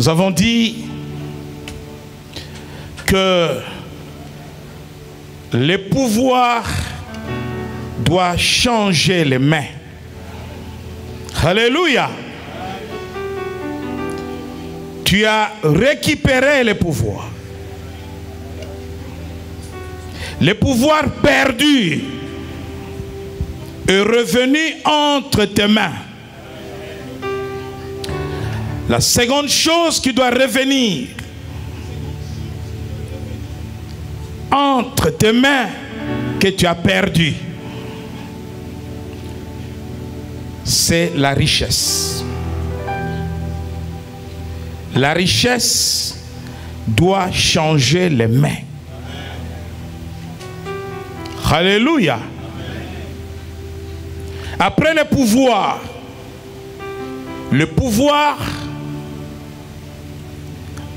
Nous avons dit que le pouvoir doit changer les mains. Alléluia. Tu as récupéré le pouvoir. Le pouvoir perdu est revenu entre tes mains. La seconde chose qui doit revenir entre tes mains que tu as perdu, c'est la richesse. La richesse doit changer les mains. Alléluia. Après le pouvoir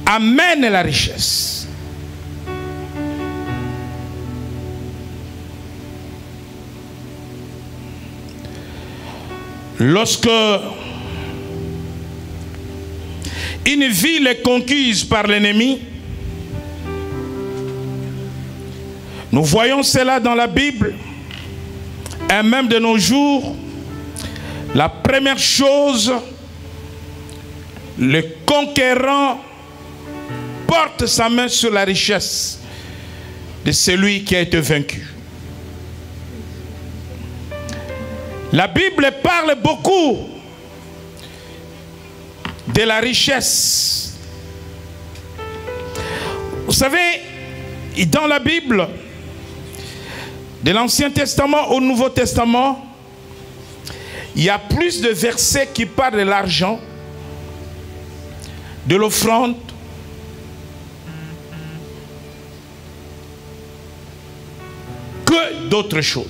amène la richesse. Lorsque une ville est conquise par l'ennemi, nous voyons cela dans la Bible, et même de nos jours, la première chose, le conquérant porte sa main sur la richesse de celui qui a été vaincu. La Bible parle beaucoup de la richesse. Vous savez, dans la Bible, de l'Ancien Testament au Nouveau Testament, il y a plus de versets qui parlent de l'argent, de l'offrande, que d'autres choses.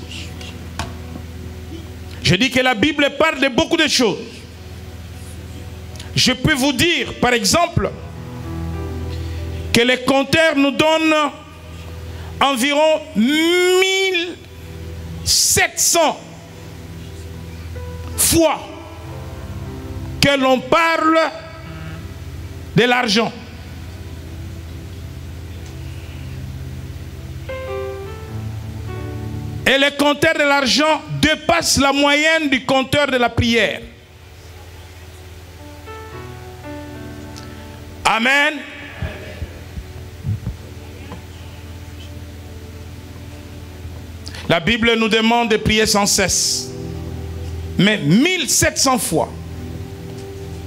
Je dis que la Bible parle de beaucoup de choses. Je peux vous dire, par exemple, que les compteurs nous donnent environ 1700 fois que l'on parle de l'argent. Et le compteur de l'argent dépasse la moyenne du compteur de la prière. Amen. La Bible nous demande de prier sans cesse. Mais 1700 fois,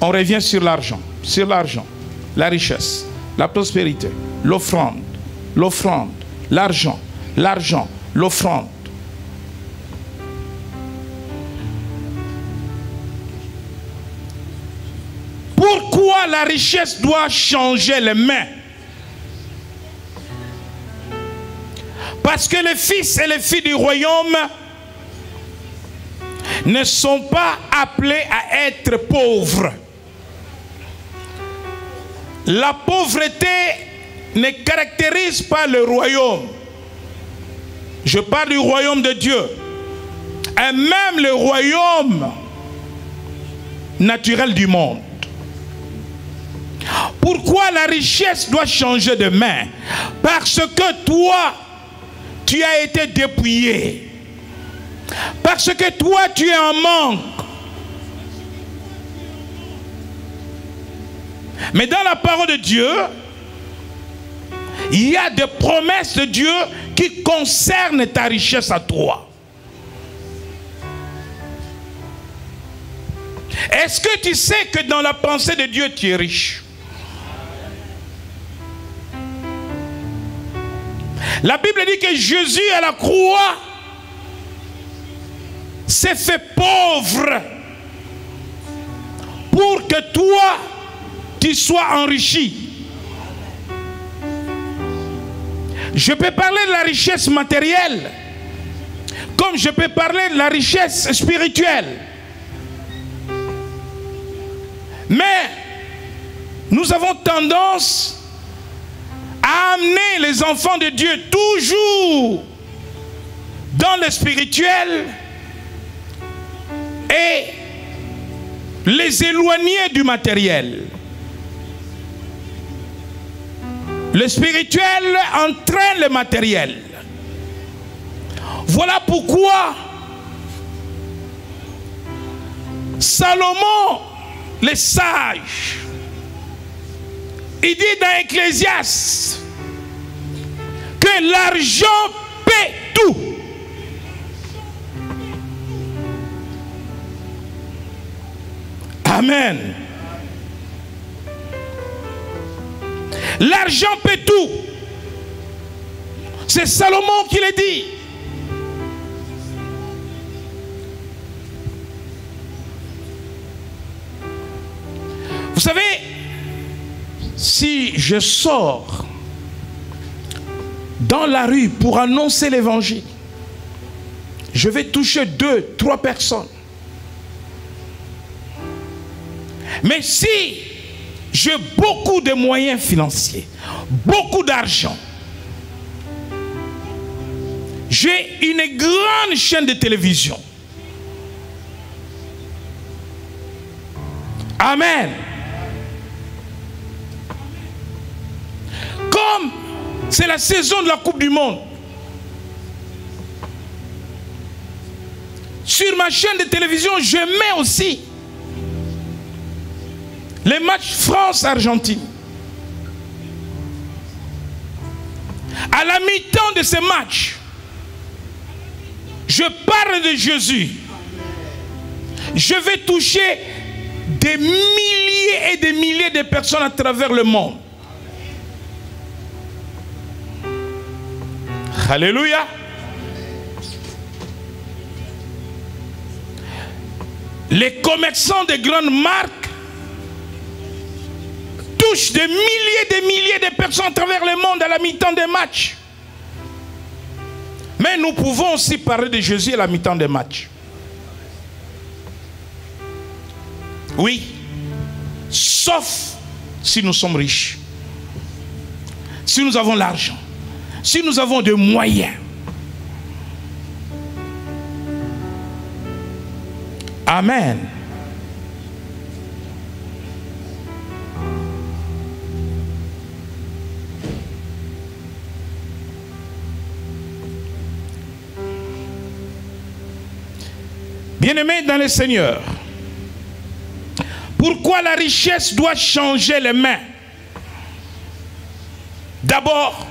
on revient sur l'argent, la richesse, la prospérité, l'offrande, l'argent, l'offrande. Pourquoi la richesse doit changer les mains? Parce que les fils et les filles du royaume ne sont pas appelés à être pauvres. La pauvreté ne caractérise pas le royaume. Je parle du royaume de Dieu. Et même le royaume naturel du monde. Pourquoi la richesse doit changer de main? Parce que toi, tu as été dépouillé. Parce que toi, tu es en manque. Mais dans la parole de Dieu, il y a des promesses de Dieu qui concernent ta richesse à toi. Est-ce que tu sais que dans la pensée de Dieu, tu es riche? La Bible dit que Jésus à la croix s'est fait pauvre pour que toi, tu sois enrichi. Je peux parler de la richesse matérielle, comme je peux parler de la richesse spirituelle. Mais nous avons tendance à amener les enfants de Dieu toujours dans le spirituel et les éloigner du matériel. Le spirituel entraîne le matériel. Voilà pourquoi Salomon, le sage, il dit dans Ecclésiaste que l'argent paie tout. Amen. L'argent paie tout. C'est Salomon qui le dit. Vous savez, si je sors dans la rue pour annoncer l'évangile, je vais toucher 2, 3 personnes. Mais si j'ai beaucoup de moyens financiers, beaucoup d'argent, j'ai une grande chaîne de télévision. Amen. Comme c'est la saison de la Coupe du Monde, sur ma chaîne de télévision, je mets aussi les matchs France-Argentine. À la mi-temps de ces matchs, je parle de Jésus. Je vais toucher des milliers et des milliers de personnes à travers le monde. Alléluia. Les commerçants de grandes marques touchent des milliers de personnes à travers le monde à la mi-temps des matchs. Mais nous pouvons aussi parler de Jésus à la mi-temps des matchs. Oui, sauf si nous sommes riches, si nous avons l'argent, si nous avons des moyens. Amen. Bien-aimés dans le Seigneur, pourquoi la richesse doit changer les mains? D'abord,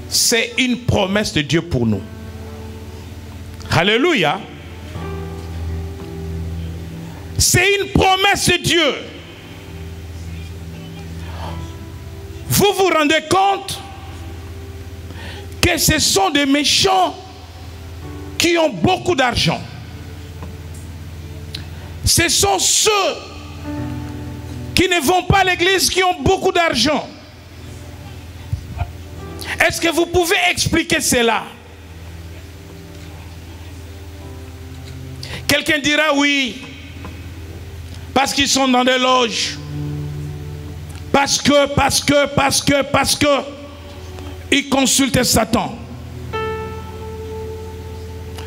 c'est une promesse de Dieu pour nous. Alléluia. C'est une promesse de Dieu. Vous vous rendez compte que ce sont des méchants qui ont beaucoup d'argent. Ce sont ceux qui ne vont pas à l'église qui ont beaucoup d'argent. Est-ce que vous pouvez expliquer cela? Quelqu'un dira oui, parce qu'ils sont dans des loges, parce que ils consultent Satan.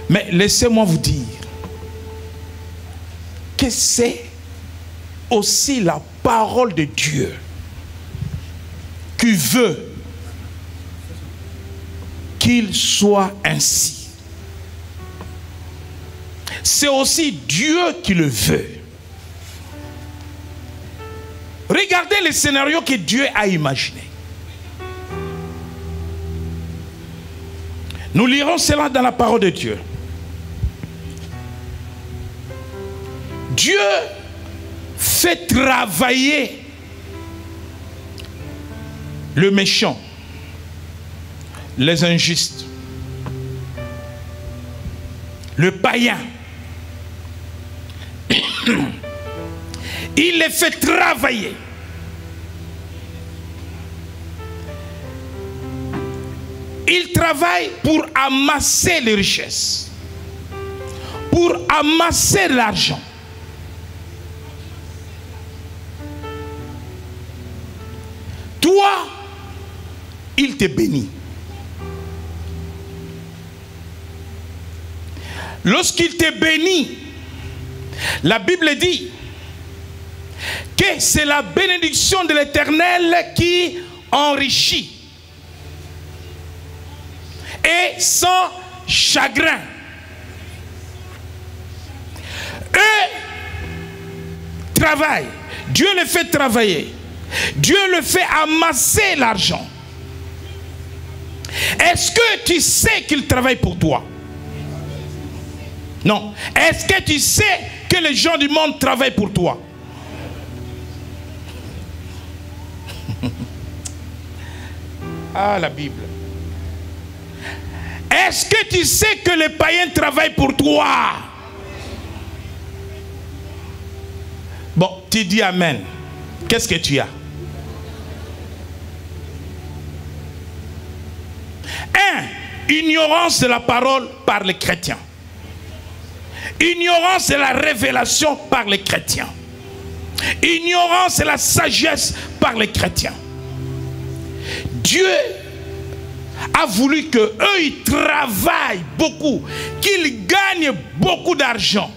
Mais laissez-moi vous dire que c'est aussi la parole de Dieu qui veut qu'il soit ainsi. C'est aussi Dieu qui le veut. Regardez le scénario que Dieu a imaginé. Nous lirons cela dans la parole de Dieu. Dieu fait travailler le méchant, les injustes, le païen. Il les fait travailler. Il travaille pour amasser les richesses, pour amasser l'argent. Toi, il te bénit. Lorsqu'il te bénit, la Bible dit que c'est la bénédiction de l'Éternel qui enrichi et sans chagrin. Eux travaillent. Dieu les fait travailler. Dieu le fait amasser l'argent. Est-ce que tu sais qu'il travaille pour toi? Non. Est-ce que tu sais que les gens du monde travaillent pour toi? Ah, la Bible. Est-ce que tu sais que les païens travaillent pour toi? Bon, tu dis amen. Qu'est-ce que tu as? Ignorance de la parole par les chrétiens. Ignorance de la révélation par les chrétiens. Ignorance de la sagesse par les chrétiens. Dieu a voulu qu'eux, ils travaillent beaucoup, qu'ils gagnent beaucoup d'argent.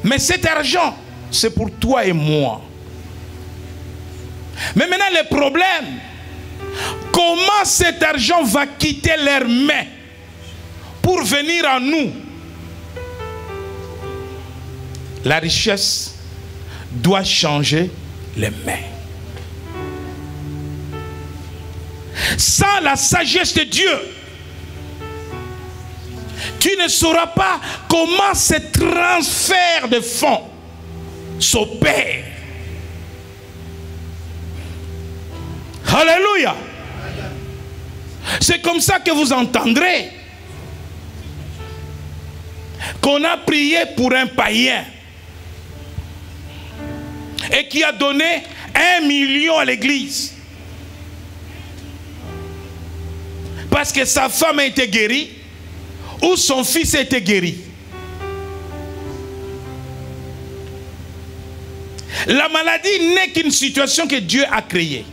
Mais cet argent, c'est pour toi et moi. Mais maintenant, le problème, comment cet argent va quitter leurs mains pour venir à nous? La richesse doit changer les mains. Sans la sagesse de Dieu, tu ne sauras pas comment ce transfert de fonds s'opère. Alléluia. C'est comme ça que vous entendrez qu'on a prié pour un païen et qui a donné 1 million à l'église parce que sa femme a été guérie ou son fils a été guéri. La maladie n'est qu'une situation que Dieu a créée.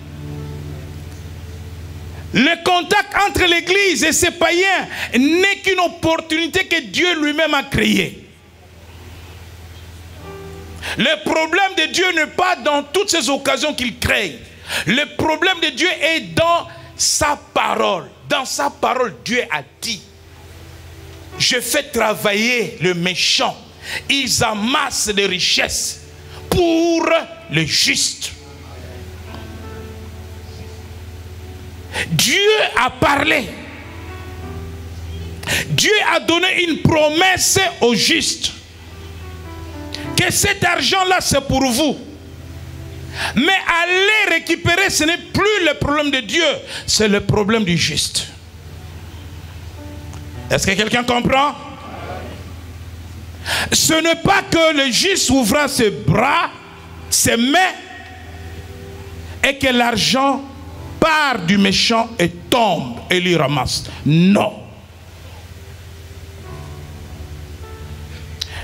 Le contact entre l'église et ses païens n'est qu'une opportunité que Dieu lui-même a créée. Le problème de Dieu n'est pas dans toutes ces occasions qu'il crée. Le problème de Dieu est dans sa parole. Dans sa parole, Dieu a dit: je fais travailler le méchant. Ils amassent des richesses pour le juste. Dieu a parlé. Dieu a donné une promesse au juste. Que cet argent-là, c'est pour vous. Mais aller récupérer, ce n'est plus le problème de Dieu, c'est le problème du juste. Est-ce que quelqu'un comprend? Ce n'est pas que le juste ouvra ses bras, ses mains, et que l'argent part du méchant et tombe et lui ramasse. Non.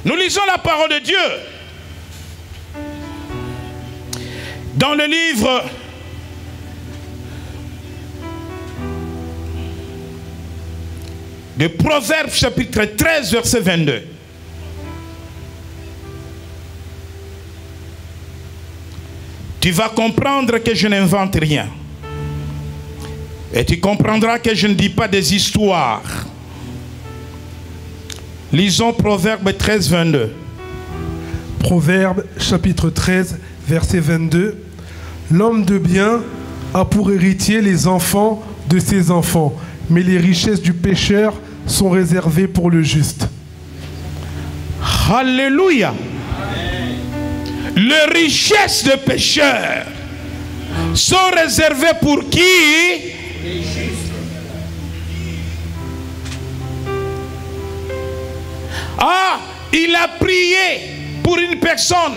Nous lisons la parole de Dieu dans le livre de Proverbes chapitre 13 verset 22. Tu vas comprendre que je n'invente rien. Et tu comprendras que je ne dis pas des histoires. Lisons Proverbe 13, 22. Proverbe chapitre 13, verset 22. L'homme de bien a pour héritier les enfants de ses enfants, mais les richesses du pécheur sont réservées pour le juste. Alléluia. Les richesses de pécheurs sont réservées pour qui? Les justes. Ah, il a prié pour une personne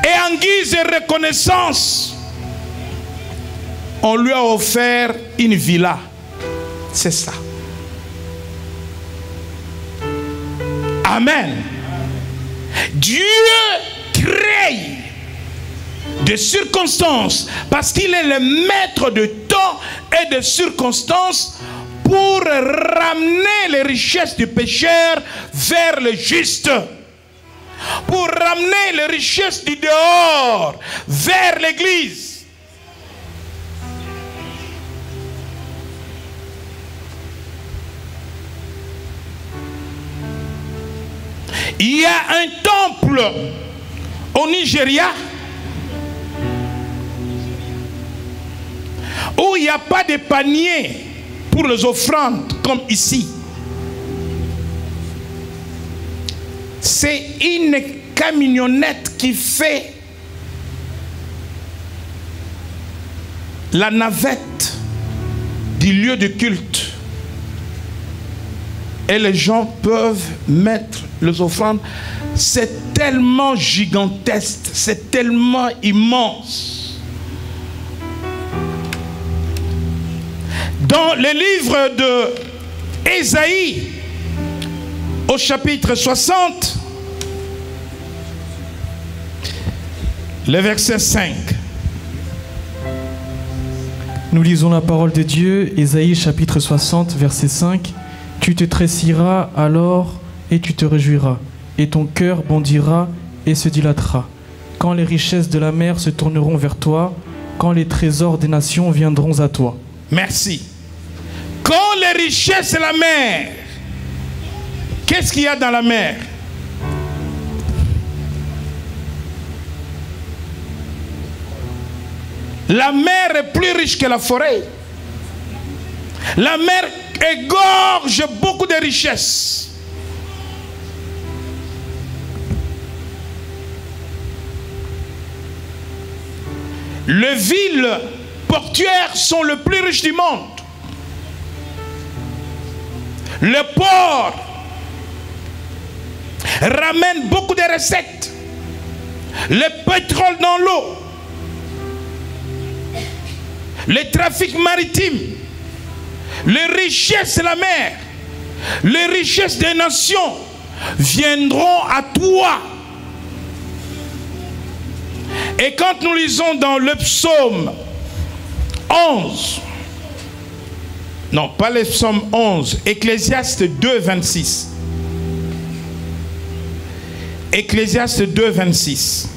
et en guise de reconnaissance, on lui a offert une villa. C'est ça. Amen. Dieu crée des circonstances parce qu'il est le maître de temps et de circonstances pour ramener les richesses du pécheur vers le juste. Pour ramener les richesses du dehors vers l'église. Il y a un temple au Nigeria où il n'y a pas de panier pour les offrandes comme ici. C'est une camionnette qui fait la navette du lieu de culte. Et les gens peuvent mettre les offrandes. C'est tellement gigantesque, c'est tellement immense. Dans le livre de Ésaïe, au chapitre 60, le verset 5. Nous lisons la parole de Dieu, Ésaïe chapitre 60, verset 5. Tu te tressiras alors et tu te réjouiras, et ton cœur bondira et se dilatera. Quand les richesses de la mer se tourneront vers toi, quand les trésors des nations viendront à toi. Merci. Quand les richesses de la mer, qu'est-ce qu'il y a dans la mer? La mer est plus riche que la forêt. La mer égorge beaucoup de richesses. Les villes portuaires sont les plus riches du monde. Le port ramène beaucoup de recettes. Le pétrole dans l'eau. Les trafics maritimes. Les richesses de la mer. Les richesses des nations viendront à toi. Et quand nous lisons dans le psaume 11, non, pas le psaume 11, Ecclésiaste 2, 26. Ecclésiaste 2, 26.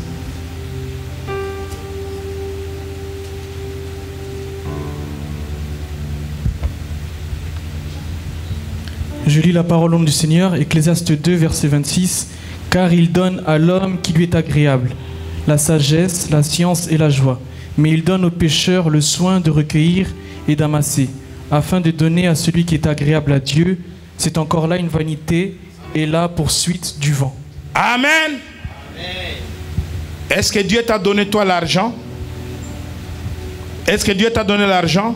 Je lis la parole du Seigneur, Ecclésiaste 2, verset 26. Car il donne à l'homme qui lui est agréable la sagesse, la science et la joie. Mais il donne aux pécheurs le soin de recueillir et d'amasser, afin de donner à celui qui est agréable à Dieu. C'est encore là une vanité et la poursuite du vent. Amen. Est-ce que Dieu t'a donné toi l'argent? Est-ce que Dieu t'a donné l'argent?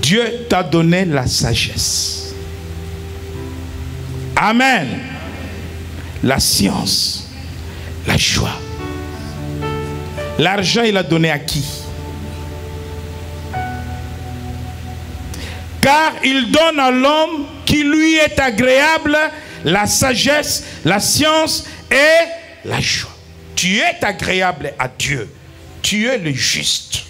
Dieu t'a donné la sagesse. Amen. La science, la joie. L'argent, il a donné à qui? Car il donne à l'homme qui lui est agréable la sagesse, la science et la joie. Tu es agréable à Dieu. Tu es le juste.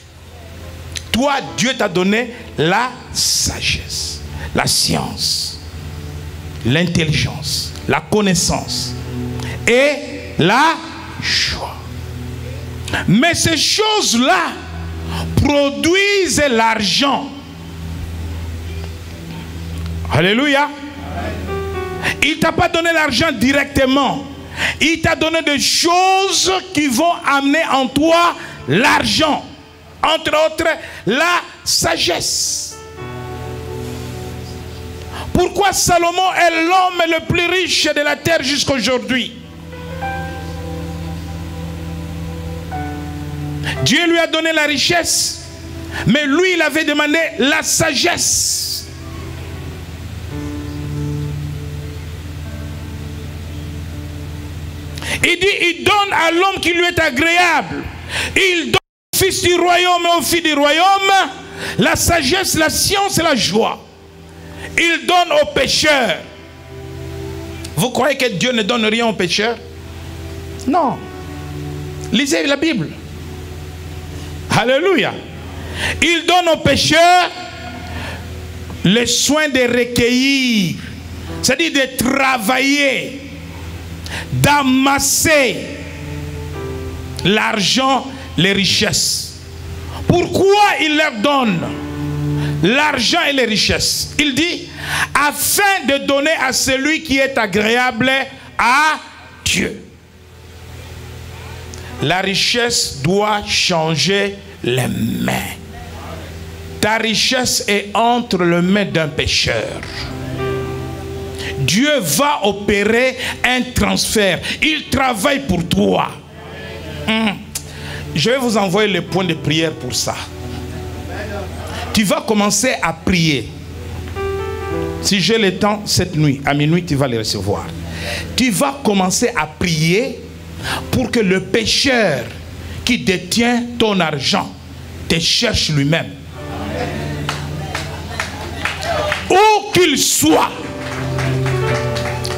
Toi, Dieu t'a donné la sagesse, la science, l'intelligence, la connaissance et la joie. Mais ces choses-là produisent l'argent. Alléluia. Il ne t'a pas donné l'argent directement. Il t'a donné des choses qui vont amener en toi l'argent. Entre autres, la sagesse. Pourquoi Salomon est l'homme le plus riche de la terre jusqu'à aujourd'hui? Dieu lui a donné la richesse, mais lui, il avait demandé la sagesse. Il dit, il donne à l'homme qui lui est agréable. Il donne au fils du royaume et au fils du royaume la sagesse, la science et la joie. Il donne aux pécheurs. Vous croyez que Dieu ne donne rien aux pécheurs? Non. Lisez la Bible. Alléluia. Il donne aux pécheurs le soin de recueillir, c'est-à-dire de travailler, d'amasser l'argent, les richesses. Pourquoi il leur donne? l'argent et les richesses. Il dit, afin de donner à celui qui est agréable à Dieu. La richesse doit changer les mains. Ta richesse est entre les mains d'un pécheur. Dieu va opérer un transfert. Il travaille pour toi. Je vais vous envoyer les points de prière pour ça. Tu vas commencer à prier. Si j'ai le temps cette nuit, à minuit, tu vas les recevoir. Tu vas commencer à prier pour que le pécheur qui détient ton argent te cherche lui-même. Où qu'il soit.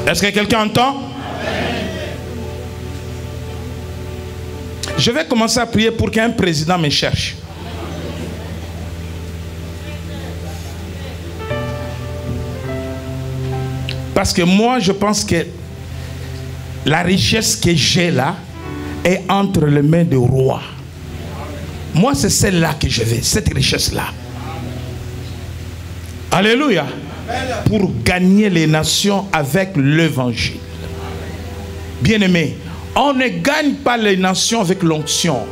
Est-ce que quelqu'un entend? Je vais commencer à prier pour qu'un président me cherche. Parce que moi, je pense que la richesse que j'ai là est entre les mains du roi. Moi, c'est celle-là que je veux, cette richesse-là. Alléluia. Pour gagner les nations avec l'évangile. Bien-aimés, on ne gagne pas les nations avec l'onction.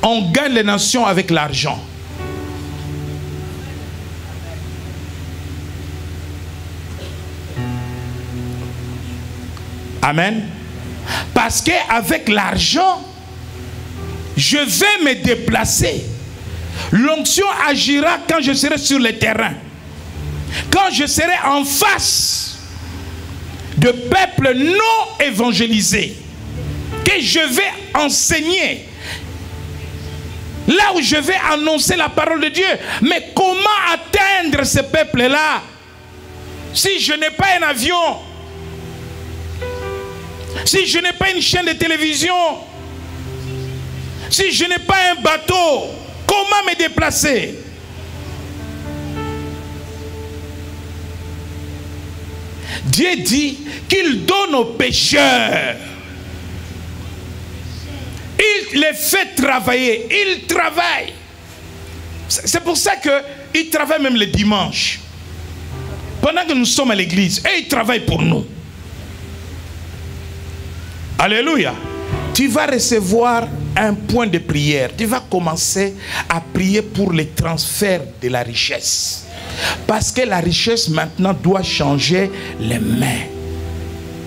On gagne les nations avec l'argent. Amen. Parce qu'avec l'argent, je vais me déplacer. L'onction agira quand je serai sur le terrain. Quand je serai en face de peuples non évangélisés, que je vais enseigner, là où je vais annoncer la parole de Dieu. Mais comment atteindre ces peuples-là si je n'ai pas un avion, si je n'ai pas une chaîne de télévision, si je n'ai pas un bateau? Comment me déplacer? Dieu dit qu'il donne aux pécheurs. Il les fait travailler. Il travaille. C'est pour ça qu'il travaille même le dimanche. Pendant que nous sommes à l'église. Et il travaille pour nous. Alléluia. Tu vas recevoir un point de prière. Tu vas commencer à prier pour les transferts de la richesse. Parce que la richesse maintenant doit changer les mains.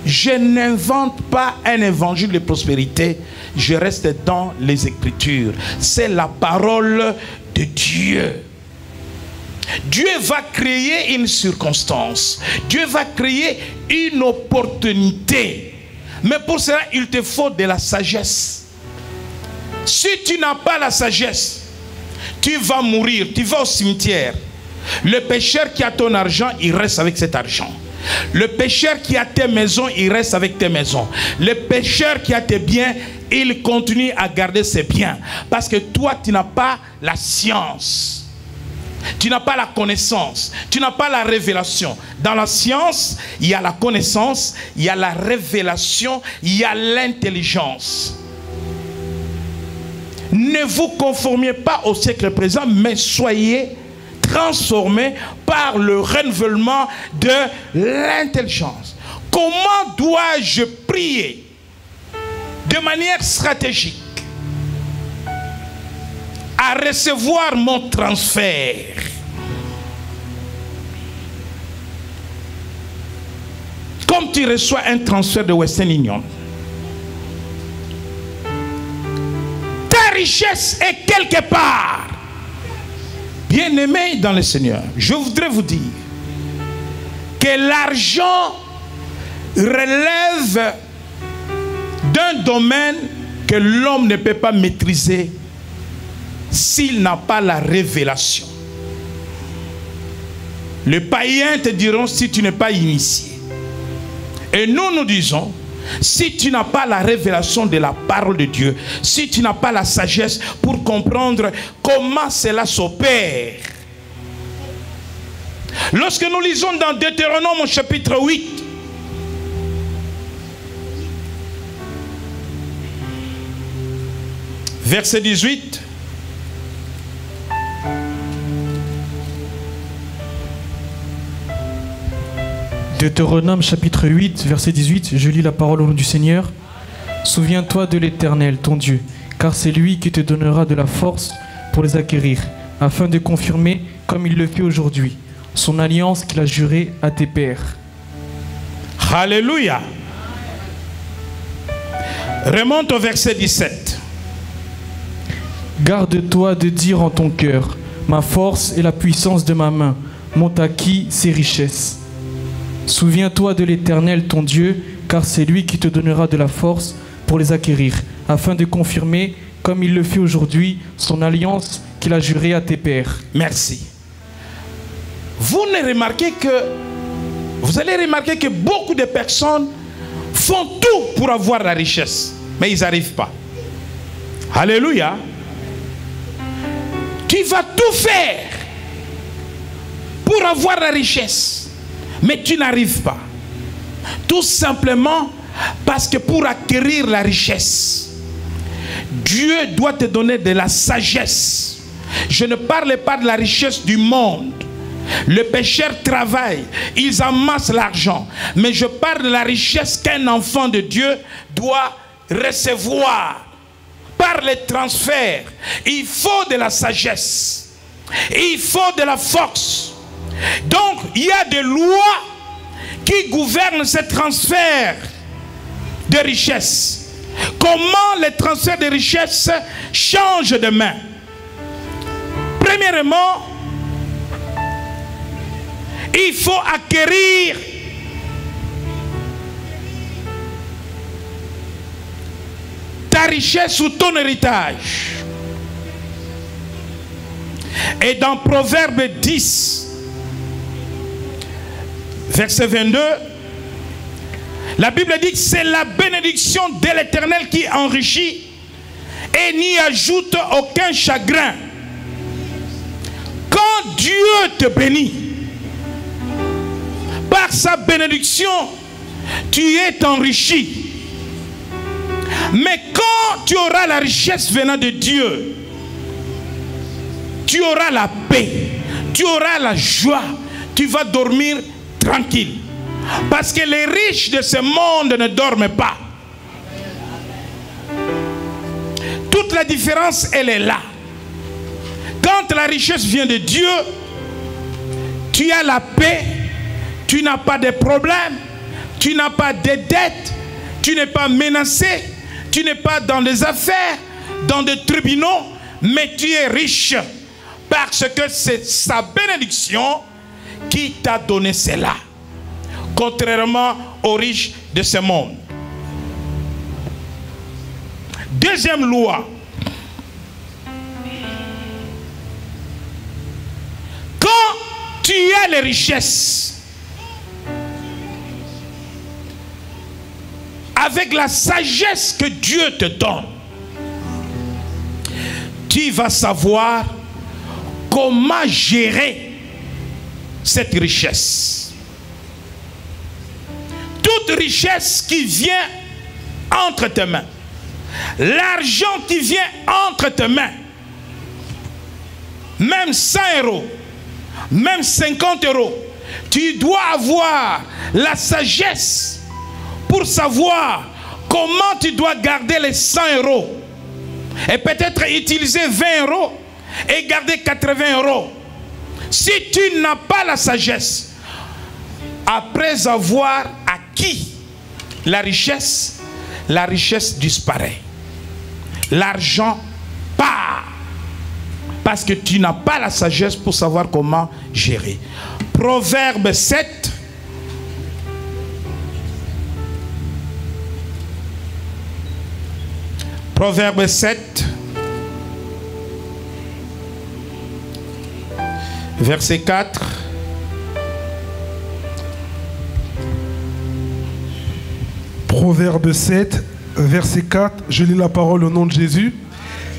Je n'invente pas un évangile de prospérité. Je reste dans les Écritures. C'est la parole de Dieu. Dieu va créer une circonstance. Dieu va créer une opportunité. Mais pour cela, il te faut de la sagesse. Si tu n'as pas la sagesse, tu vas mourir, tu vas au cimetière. Le pécheur qui a ton argent, il reste avec cet argent. Le pécheur qui a tes maisons, il reste avec tes maisons. Le pécheur qui a tes biens, il continue à garder ses biens. Parce que toi, tu n'as pas la science. Tu n'as pas la connaissance. Tu n'as pas la révélation. Dans la science, il y a la connaissance, il y a la révélation, il y a l'intelligence. Ne vous conformiez pas au siècle présent, mais soyez transformés par le renouvellement de l'intelligence. Comment dois-je prier de manière stratégique à recevoir mon transfert? Comme tu reçois un transfert de Western Union, ta richesse est quelque part. Bien-aimés dans le Seigneur, je voudrais vous dire que l'argent relève d'un domaine que l'homme ne peut pas maîtriser s'il n'a pas la révélation. Les païens te diront si tu n'es pas initié. Et nous, nous disons, si tu n'as pas la révélation de la parole de Dieu, si tu n'as pas la sagesse pour comprendre comment cela s'opère. Lorsque nous lisons dans Deutéronome chapitre 8, verset 18, Deutéronome chapitre 8, verset 18, je lis la parole au nom du Seigneur. Souviens-toi de l'Éternel, ton Dieu, car c'est lui qui te donnera de la force pour les acquérir, afin de confirmer, comme il le fait aujourd'hui, son alliance qu'il a jurée à tes pères. Alléluia. Remonte au verset 17. Garde-toi de dire en ton cœur, ma force et la puissance de ma main m'ont acquis ces richesses. Souviens-toi de l'Éternel, ton Dieu, car c'est lui qui te donnera de la force pour les acquérir, afin de confirmer, comme il le fait aujourd'hui, son alliance qu'il a jurée à tes pères. Merci. Vous allez remarquer que beaucoup de personnes font tout pour avoir la richesse, mais ils n'arrivent pas. Alléluia. Tu vas tout faire pour avoir la richesse, mais tu n'arrives pas. Tout simplement parce que pour acquérir la richesse, Dieu doit te donner de la sagesse. Je ne parle pas de la richesse du monde. Les pécheurs travaillent, ils amassent l'argent. Mais je parle de la richesse qu'un enfant de Dieu doit recevoir par les transferts. Il faut de la sagesse. Il faut de la force. Donc, il y a des lois qui gouvernent ces transferts de richesse. Comment les transferts de richesse changent de main? Premièrement, il faut acquérir ta richesse ou ton héritage. Et dans Proverbe 10, verset 22, la Bible dit que c'est la bénédiction de l'Éternel qui enrichit et n'y ajoute aucun chagrin. Quand Dieu te bénit, par sa bénédiction, tu es enrichi. Mais quand tu auras la richesse venant de Dieu, tu auras la paix, tu auras la joie, tu vas dormir tranquille. Parce que les riches de ce monde ne dorment pas. Toute la différence, elle est là. Quand la richesse vient de Dieu, tu as la paix, tu n'as pas de problème, tu n'as pas de dettes, tu n'es pas menacé, tu n'es pas dans des affaires, dans des tribunaux, mais tu es riche parce que c'est sa bénédiction qui t'a donné cela. Contrairement aux riches de ce monde. Deuxième loi. Quand tu as les richesses, avec la sagesse que Dieu te donne, tu vas savoir comment gérer cette richesse. Toute richesse qui vient entre tes mains, l'argent qui vient entre tes mains, même 100 €, même 50 €, tu dois avoir la sagesse pour savoir comment tu dois garder les 100 € et peut-être utiliser 20 € et garder 80 €. Si tu n'as pas la sagesse, après avoir acquis la richesse disparaît. L'argent part. Parce que tu n'as pas la sagesse pour savoir comment gérer. Proverbe 7. Proverbe 7. Verset 4. Proverbe 7, verset 4, je lis la parole au nom de Jésus.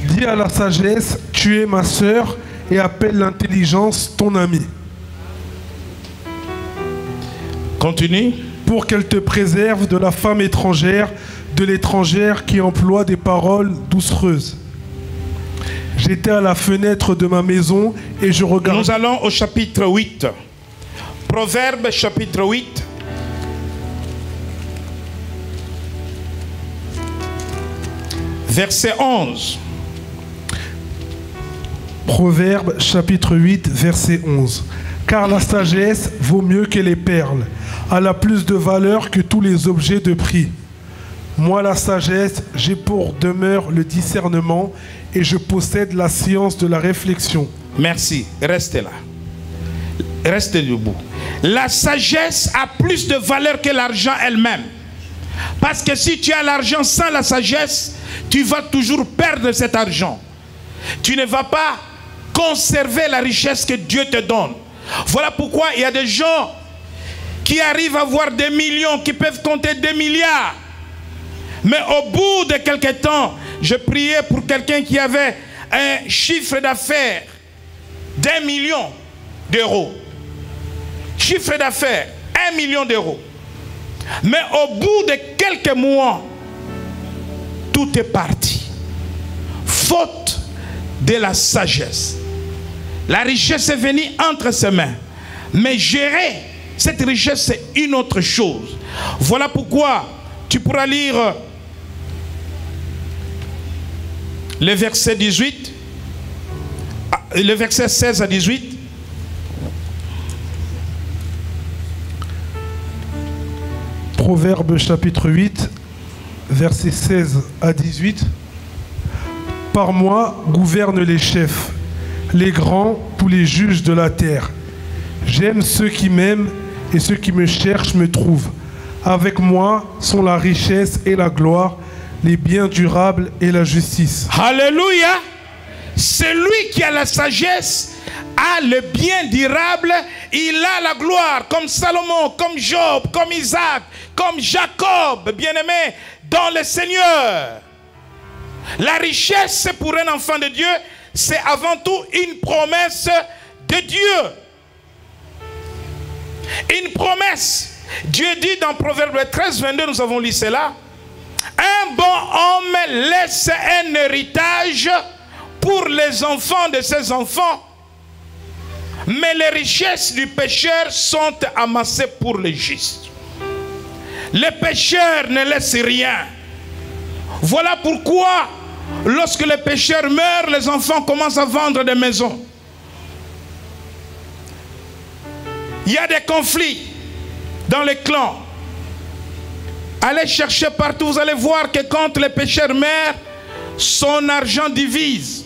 Dis à la sagesse, tu es ma sœur, et appelle l'intelligence ton ami. Continue. Pour qu'elle te préserve de la femme étrangère, de l'étrangère qui emploie des paroles doucereuses. J'étais à la fenêtre de ma maison et je regardais. Nous allons au chapitre 8. Proverbe chapitre 8, verset 11. Proverbe chapitre 8, verset 11. Car la sagesse vaut mieux que les perles. Elle a plus de valeur que tous les objets de prix. Moi, la sagesse, j'ai pour demeure le discernement et je possède la science de la réflexion. Merci, restez là. Restez debout. La sagesse a plus de valeur que l'argent elle-même. Parce que si tu as l'argent sans la sagesse, tu vas toujours perdre cet argent. Tu ne vas pas conserver la richesse que Dieu te donne. Voilà pourquoi il y a des gens qui arrivent à avoir des millions, qui peuvent compter des milliards. Mais au bout de quelques temps, je priais pour quelqu'un qui avait un chiffre d'affaires d'1 million d'euros. Chiffre d'affaires, 1 million d'euros. Mais au bout de quelques mois, tout est parti. Faute de la sagesse. La richesse est venue entre ses mains. Mais gérer cette richesse, c'est une autre chose. Voilà pourquoi tu pourras lire le verset 18, le verset 16 à 18. Proverbe chapitre 8, versets 16 à 18. Par moi gouvernent les chefs, les grands, tous les juges de la terre. J'aime ceux qui m'aiment et ceux qui me cherchent me trouvent. Avec moi sont la richesse et la gloire, les biens durables et la justice. Alléluia! Celui qui a la sagesse a le bien durable, il a la gloire, comme Salomon, comme Job, comme Isaac, comme Jacob, bien-aimé dans le Seigneur. La richesse pour un enfant de Dieu, c'est avant tout une promesse de Dieu. Une promesse. Dieu dit dans Proverbe 13, 22, nous avons lu cela. Un bon homme laisse un héritage pour les enfants de ses enfants. Mais les richesses du pécheur sont amassées pour les justes. Les pécheurs ne laissent rien. Voilà pourquoi, lorsque les pécheurs meurent, les enfants commencent à vendre des maisons. Il y a des conflits dans les clans. Allez chercher partout, vous allez voir que quand les pécheurs meurent, son argent divise.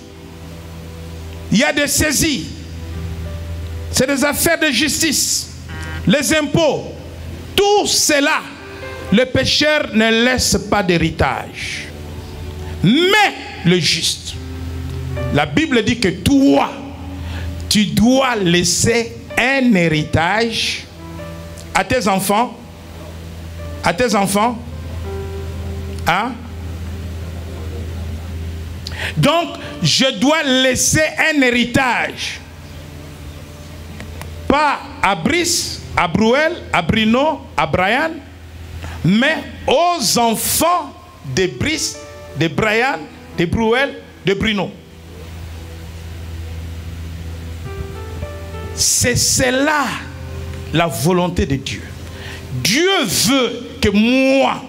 Il y a des saisies. C'est des affaires de justice. Les impôts. Tout cela, le pécheur ne laisse pas d'héritage. Mais le juste. La Bible dit que toi, tu dois laisser un héritage à tes enfants. À tes enfants. Hein? Donc, je dois laisser un héritage. Pas à Brice, à Brouel, à Bruno, à Brian, mais aux enfants de Brice, de Brian, de Brouel, de Bruno. C'est cela la volonté de Dieu. Dieu veut que moi,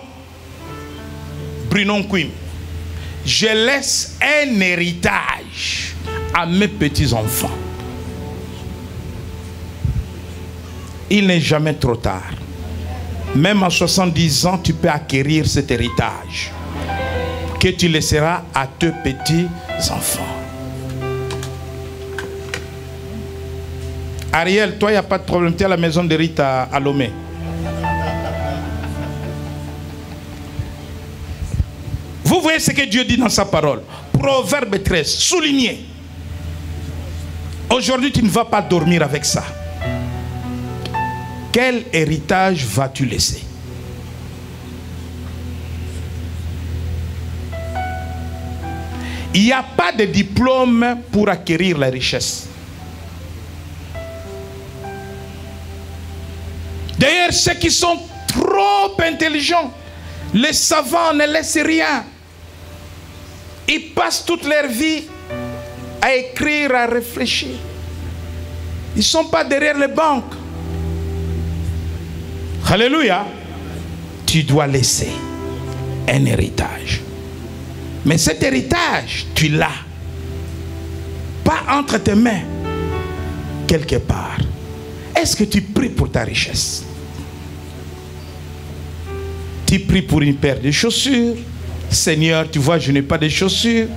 Bruno Nkwim, je laisse un héritage à mes petits-enfants. Il n'est jamais trop tard. Même à 70 ans, tu peux acquérir cet héritage que tu laisseras à tes petits-enfants. Ariel, toi, il n'y a pas de problème. Tu es à la maison de Rita à Lomé. Vous voyez ce que Dieu dit dans sa parole. Proverbe 13, souligné. Aujourd'hui, tu ne vas pas dormir avec ça. Quel héritage vas-tu laisser? Il n'y a pas de diplôme pour acquérir la richesse. D'ailleurs, ceux qui sont trop intelligents, les savants ne laissent rien. Ils passent toute leur vie à écrire, à réfléchir. Ils ne sont pas derrière les banques. Alléluia. Tu dois laisser un héritage. Mais cet héritage, tu l'as. Pas entre tes mains, quelque part. Est-ce que tu pries pour ta richesse? Tu pries pour une paire de chaussures. Seigneur, tu vois, je n'ai pas de chaussures.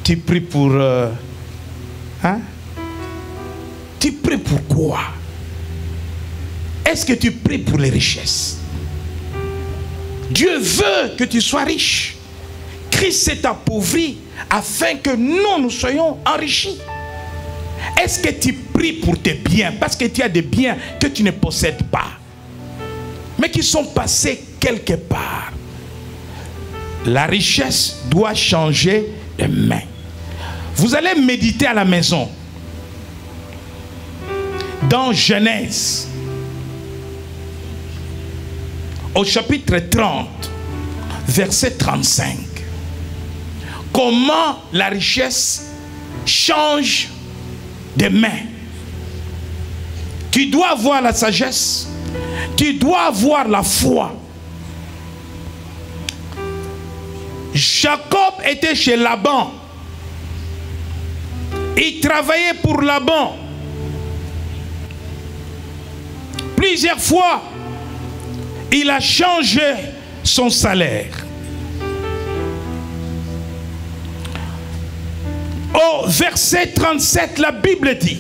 Tu pries pour... Tu pries pour quoi? Est-ce que tu pries pour les richesses? Dieu veut que tu sois riche. Christ s'est appauvri afin que nous soyons enrichis. Est-ce que tu pries pour tes biens? Parce que tu as des biens que tu ne possèdes pas, mais qui sont passés quelque part. La richesse doit changer de main. Vous allez méditer à la maison. Dans Genèse, au chapitre 30, verset 35. Comment la richesse change de main. Tu dois avoir la sagesse. Tu dois avoir la foi. Jacob était chez Laban. Il travaillait pour Laban. Plusieurs fois, il a changé son salaire. Au verset 37, la Bible dit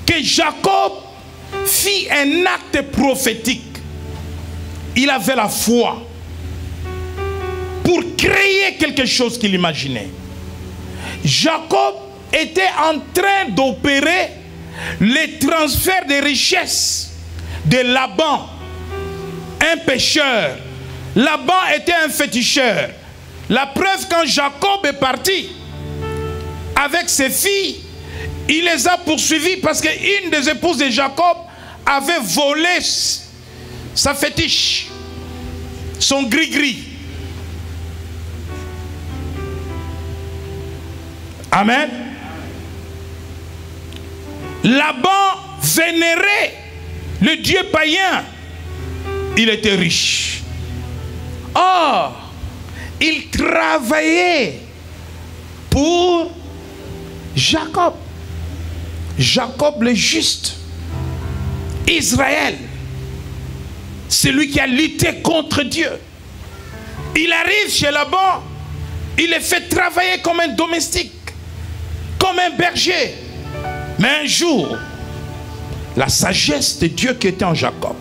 que Jacob fit un acte prophétique. Il avait la foi pour créer quelque chose qu'il imaginait. Jacob était en train d'opérer les transferts de richesses de Laban, un pécheur. Laban était un féticheur. La preuve, quand Jacob est parti avec ses filles, il les a poursuivis parce qu'une des épouses de Jacob avait volé sa fétiche, son gris-gris. Amen. Laban vénérait le dieu païen. Il était riche. Or, il travaillait pour Jacob. Jacob le juste. Israël. Celui qui a lutté contre Dieu. Il arrive chez Laban. Il est fait travailler comme un domestique. Comme un berger. Mais un jour, la sagesse de Dieu qui était en Jacob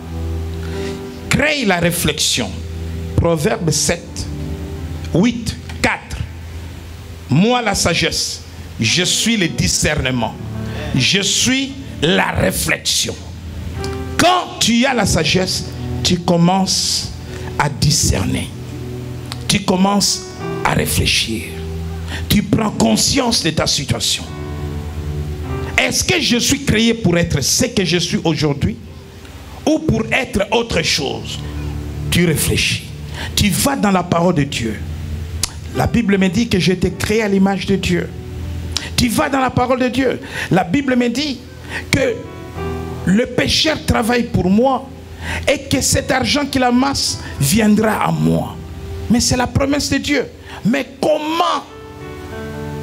crée la réflexion. Proverbe 7, 8, 4. Moi la sagesse, je suis le discernement. Je suis la réflexion. Quand tu as la sagesse, tu commences à discerner. Tu commences à réfléchir. Tu prends conscience de ta situation. Est-ce que je suis créé pour être ce que je suis aujourd'hui ou pour être autre chose? Tu réfléchis. Tu vas dans la parole de Dieu. La Bible me dit que j'ai été créé à l'image de Dieu. Tu vas dans la parole de Dieu. La Bible me dit que le pécheur travaille pour moi et que cet argent qu'il amasse viendra à moi. Mais c'est la promesse de Dieu. Mais comment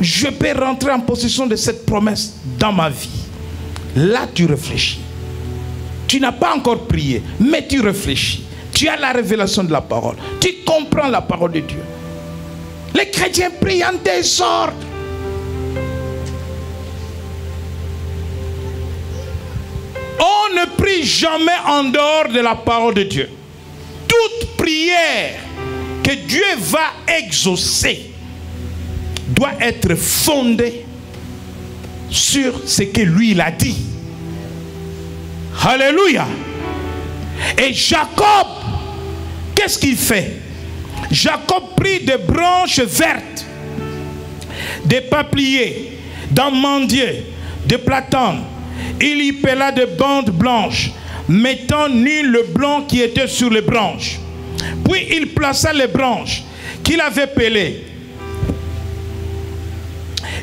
je peux rentrer en possession de cette promesse dans ma vie? Là, tu réfléchis. Tu n'as pas encore prié, mais tu réfléchis. Tu as la révélation de la parole. Tu comprends la parole de Dieu. Les chrétiens prient en désordre. On ne prie jamais en dehors de la parole de Dieu. Toute prière que Dieu va exaucer doit être fondée sur ce que lui il a dit. Alléluia. Et Jacob, qu'est-ce qu'il fait? Jacob prit des branches vertes, des papliers, d'amandiers, de platanes. Il y pela des bandes blanches, mettant nu le blanc qui était sur les branches. Puis il plaça les branches qu'il avait pelées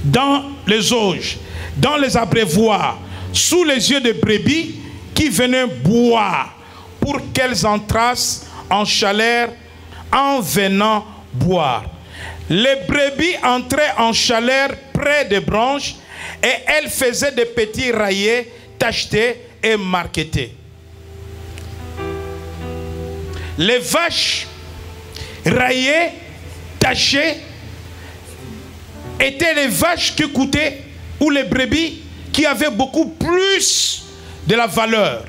dans les auges, dans les abreuvoirs, sous les yeux de brebis qui venaient boire, pour qu'elles entrassent en chaleur en venant boire. Les brebis entraient en chaleur près des branches et elles faisaient des petits raillés, tachetés et marquetés. Les vaches raillées, tachées, étaient les vaches qui coûtaient, ou les brebis qui avaient beaucoup plus de la valeur.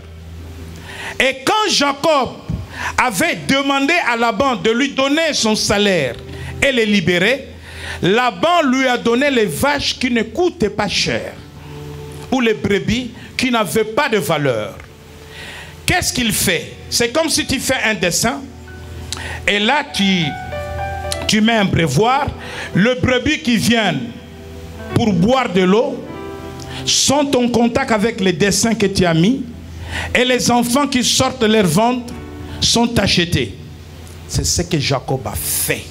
Et quand Jacob avait demandé à Laban de lui donner son salaire et les libérer, Laban lui a donné les vaches qui ne coûtaient pas cher, ou les brebis qui n'avaient pas de valeur. Qu'est-ce qu'il fait? C'est comme si tu fais un dessin et là tu mets un brevoir. Le brebis qui vient pour boire de l'eau sont en contact avec les dessins que tu as mis, et les enfants qui sortent de leur ventre sont achetés. C'est ce que Jacob a fait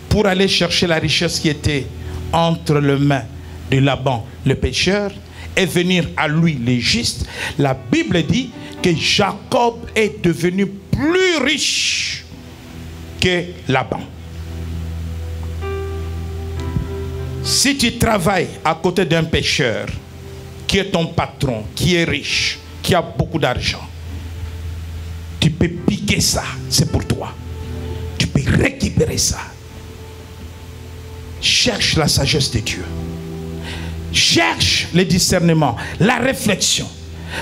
pour aller chercher la richesse qui était entre les mains de Laban, le pécheur, et venir à lui, les justes. La Bible dit que Jacob est devenu plus riche que Laban. Si tu travailles à côté d'un pécheur qui est ton patron, qui est riche, qui a beaucoup d'argent, tu peux piquer ça, c'est pour toi. Tu peux récupérer ça. Cherche la sagesse de Dieu. Cherche le discernement, la réflexion.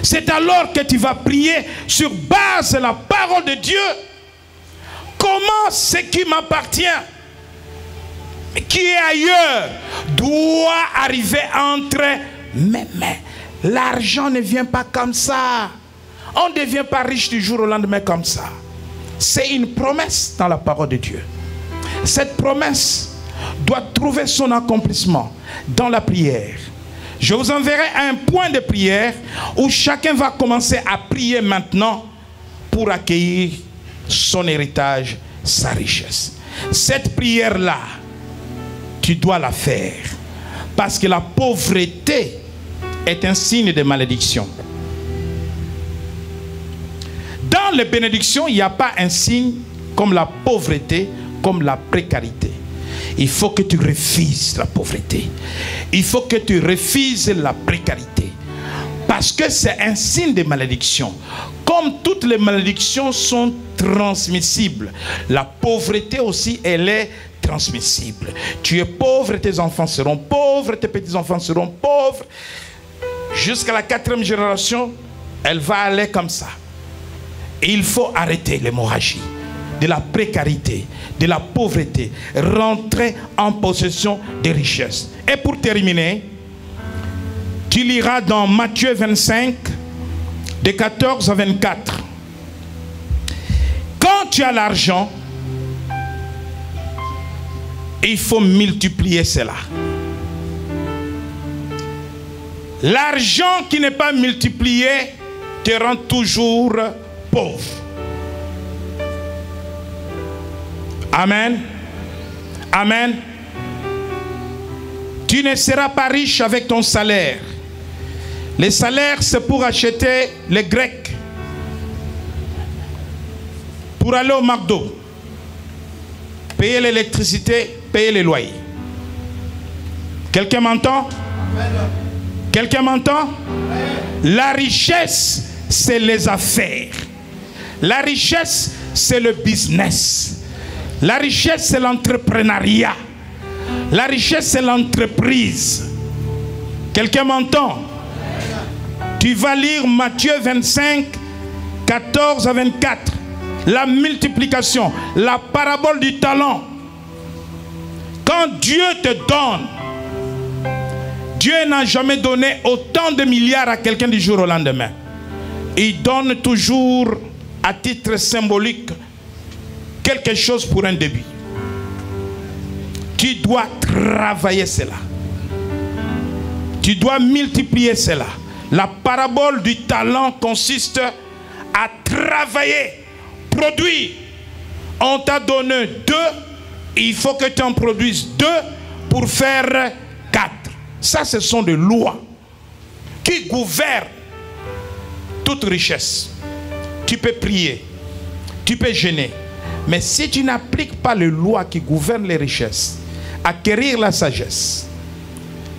C'est alors que tu vas prier sur base de la parole de Dieu. Comment ce qui m'appartient, qui est ailleurs, doit arriver entre mes mains. L'argent ne vient pas comme ça. On ne devient pas riche du jour au lendemain comme ça. C'est une promesse dans la parole de Dieu. Cette promesse doit trouver son accomplissement dans la prière. Je vous enverrai un point de prière où chacun va commencer à prier maintenant pour accueillir son héritage, sa richesse. Cette prière-là, tu dois la faire parce que la pauvreté est un signe de malédiction. Dans les bénédictions, il n'y a pas un signe comme la pauvreté, comme la précarité. Il faut que tu refuses la pauvreté. Il faut que tu refuses la précarité. Parce que c'est un signe de malédiction. Comme toutes les malédictions sont transmissibles, la pauvreté aussi, elle est transmissible. Tu es pauvre, tes enfants seront pauvres, tes petits-enfants seront pauvres. Jusqu'à la 4e génération, elle va aller comme ça. Et il faut arrêter l'hémorragie de la précarité, de la pauvreté, rentrer en possession des richesses. Et pour terminer, tu liras dans Matthieu 25, de 14 à 24. Quand tu as l'argent, il faut multiplier cela. L'argent qui n'est pas multiplié te rend toujours pauvre. Amen. Amen. Tu ne seras pas riche avec ton salaire. Les salaires, c'est pour acheter les Grecs, pour aller au McDo, payer l'électricité, payer les loyers. Quelqu'un m'entend? Quelqu'un m'entend? La richesse, c'est les affaires. La richesse, c'est le business. La richesse, c'est l'entrepreneuriat. La richesse, c'est l'entreprise. Quelqu'un m'entend? Tu vas lire Matthieu 25, 14 à 24. La multiplication, la parabole du talent. Quand Dieu te donne, Dieu n'a jamais donné autant de milliards à quelqu'un du jour au lendemain. Il donne toujours à titre symbolique quelque chose pour un début. Tu dois travailler cela. Tu dois multiplier cela. La parabole du talent consiste à travailler, produire. On t'a donné 2, il faut que tu en produises 2 pour faire 4. Ça, ce sont des lois qui gouvernent toute richesse. Tu peux prier, tu peux jeûner, Mais si tu n'appliques pas les lois qui gouvernent les richesses, acquérir la sagesse,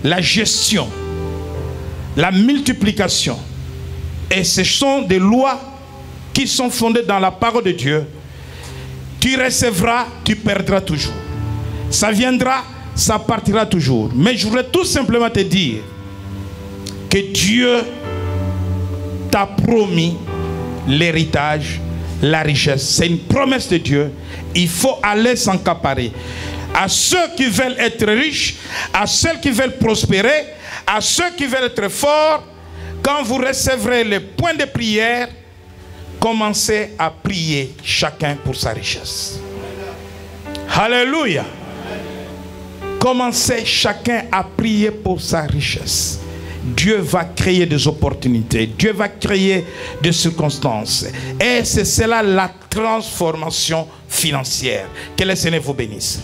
la gestion, la multiplication, et ce sont des lois qui sont fondées dans la parole de Dieu, tu recevras, tu perdras toujours. Ça viendra, ça partira toujours. Mais je voudrais tout simplement te dire que Dieu t'a promis l'héritage, la richesse. C'est une promesse de Dieu. Il faut aller s'accaparer. À ceux qui veulent être riches, à ceux qui veulent prospérer, à ceux qui veulent être forts, quand vous recevrez les points de prière, commencez à prier chacun pour sa richesse. Alléluia. Commencez chacun à prier pour sa richesse. Dieu va créer des opportunités. Dieu va créer des circonstances. Et c'est cela la transformation financière. Que le Seigneur vous bénisse.